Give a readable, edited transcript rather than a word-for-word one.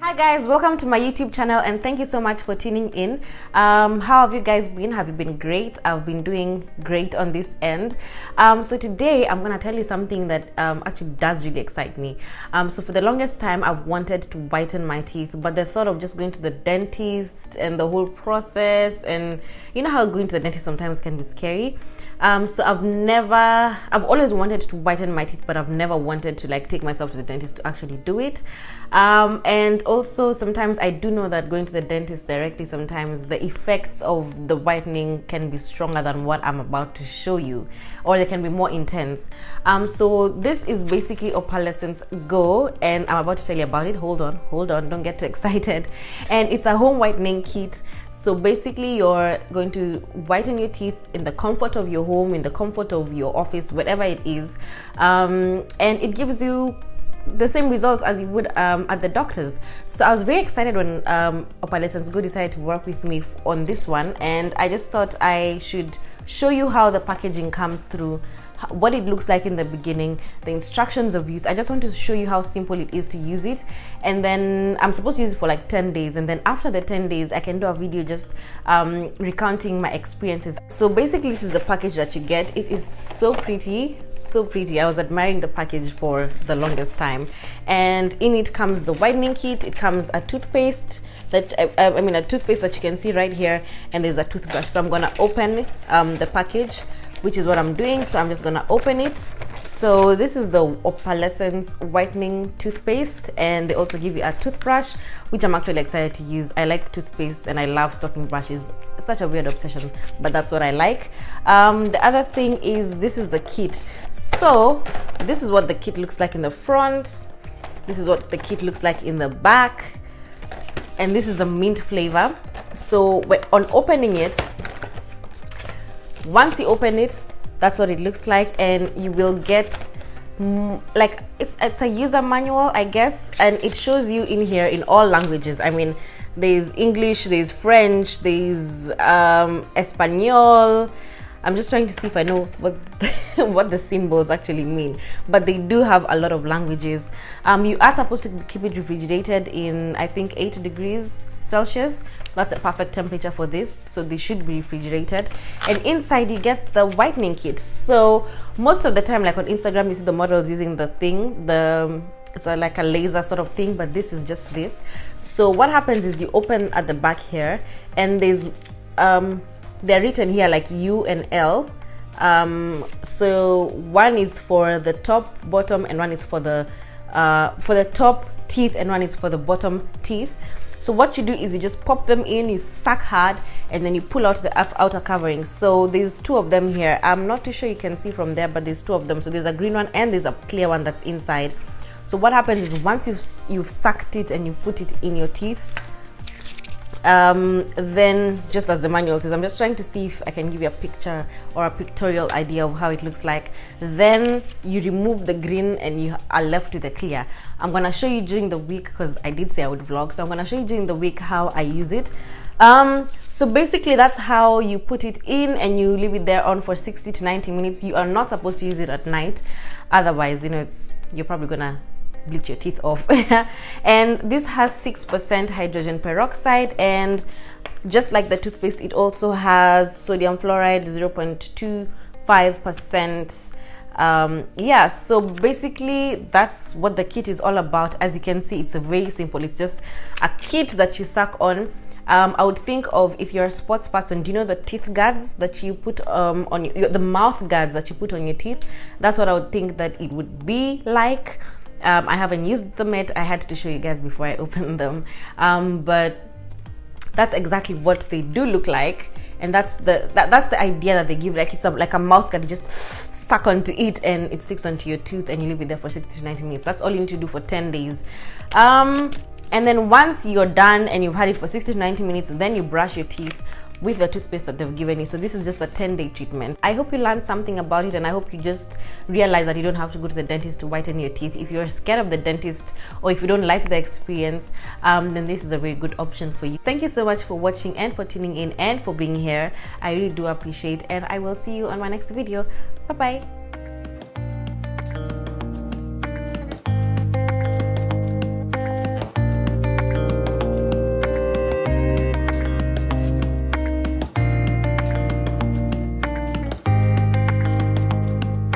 Hi guys, welcome to my YouTube channel and thank you so much for tuning in. How have you guys been? Have you been great? I've been doing great on this end. So today I'm gonna tell you something that actually does really excite me. So for the longest time I've wanted to whiten my teeth, but the thought of just going to the dentist and the whole process, and you know how going to the dentist sometimes can be scary. So I've always wanted to whiten my teeth, but I've never wanted to like take myself to the dentist to actually do it. And also sometimes I do know that going to the dentist directly, sometimes the effects of the whitening can be stronger than what I'm about to show you, or they can be more intense. So this is basically Opalescence Go, and I'm about to tell you about it. Hold on, don't get too excited. And it's a home whitening kit. So basically you're going to whiten your teeth in the comfort of your home, in the comfort of your office, whatever it is, and it gives you the same results as you would at the doctor's. So I was very excited when Opalescence Go decided to work with me on this one, and I just thought I should show you how the packaging comes through, what it looks like in the beginning, the instructions of use. I just wanted to show you how simple it is to use it, and then I'm supposed to use it for like 10 days, and then after the 10 days I can do a video just recounting my experiences. So basically this is the package that you get. It is so pretty. I was admiring the package for the longest time, and in it comes the whitening kit. It comes a toothpaste that a toothpaste that you can see right here, and there's a toothbrush. So I'm gonna open the package, which is what I'm doing. So I'm just gonna open it. So this is the Opalescence whitening toothpaste, and they also give you a toothbrush, which I'm actually excited to use. I like toothpaste and I love stocking brushes. It's such a weird obsession, but that's what I like. The other thing is, this is the kit. So this is what the kit looks like in the front. This is what the kit looks like in the back, and this is the mint flavor. So on opening it, once you open it, that's what it looks like, and you will get like it's a user manual, I guess, and it shows you in here in all languages. I mean, there's English, there's French, there's Espanol. I'm just trying to see if I know what what the symbols actually mean, but they do have a lot of languages. You are supposed to keep it refrigerated in, I think, 8 degrees Celsius. That's a perfect temperature for this, so they should be refrigerated. And inside you get the whitening kit. So most of the time, like on Instagram, you see the models using the thing, it's like a laser sort of thing, but this is just this. So what happens is you open at the back here, and there's they're written here like U and L. So one is for the top, bottom, and one is for the top teeth, and one is for the bottom teeth. So what you do is you just pop them in, you suck hard, and then you pull out the outer covering. So there's 2 of them here. I'm not too sure you can see from there, but there's 2 of them. So there's a green one and there's a clear one that's inside. So what happens is, once you've sucked it and you've put it in your teeth, then just as the manual says, I'm just trying to see if I can give you a picture or a pictorial idea of how it looks like. Then you remove the green and you are left with the clear. I'm gonna show you during the week, because I did say I would vlog, so I'm gonna show you during the week how I use it. So basically that's how you put it in, and you leave it there on for 60 to 90 minutes. You are not supposed to use it at night, otherwise, you know, you're probably gonna bleach your teeth off. And this has 6% hydrogen peroxide, and just like the toothpaste, it also has sodium fluoride 0.25%. Yeah, so basically that's what the kit is all about. As you can see, it's a very simple, it's just a kit that you suck on. I would think of, if you're a sports person, do you know the teeth guards that you put on the mouth guards that you put on your teeth? That's what I would think that it would be like. I haven't used them yet. I had to show you guys before I opened them, but that's exactly what they do look like, and that's the idea that they give. Like, it's like a mouth guard. You just suck onto it and it sticks onto your tooth, and you leave it there for 60 to 90 minutes. That's all you need to do for 10 days. And then once you're done and you've had it for 60 to 90 minutes, then you brush your teeth with the toothpaste that they've given you. So this is just a 10-day treatment. I hope you learned something about it, and I hope you just realize that you don't have to go to the dentist to whiten your teeth. If you're scared of the dentist, or if you don't like the experience, then this is a very good option for you. Thank you so much for watching and for tuning in and for being here. I really do appreciate, and I will see you on my next video. Bye bye.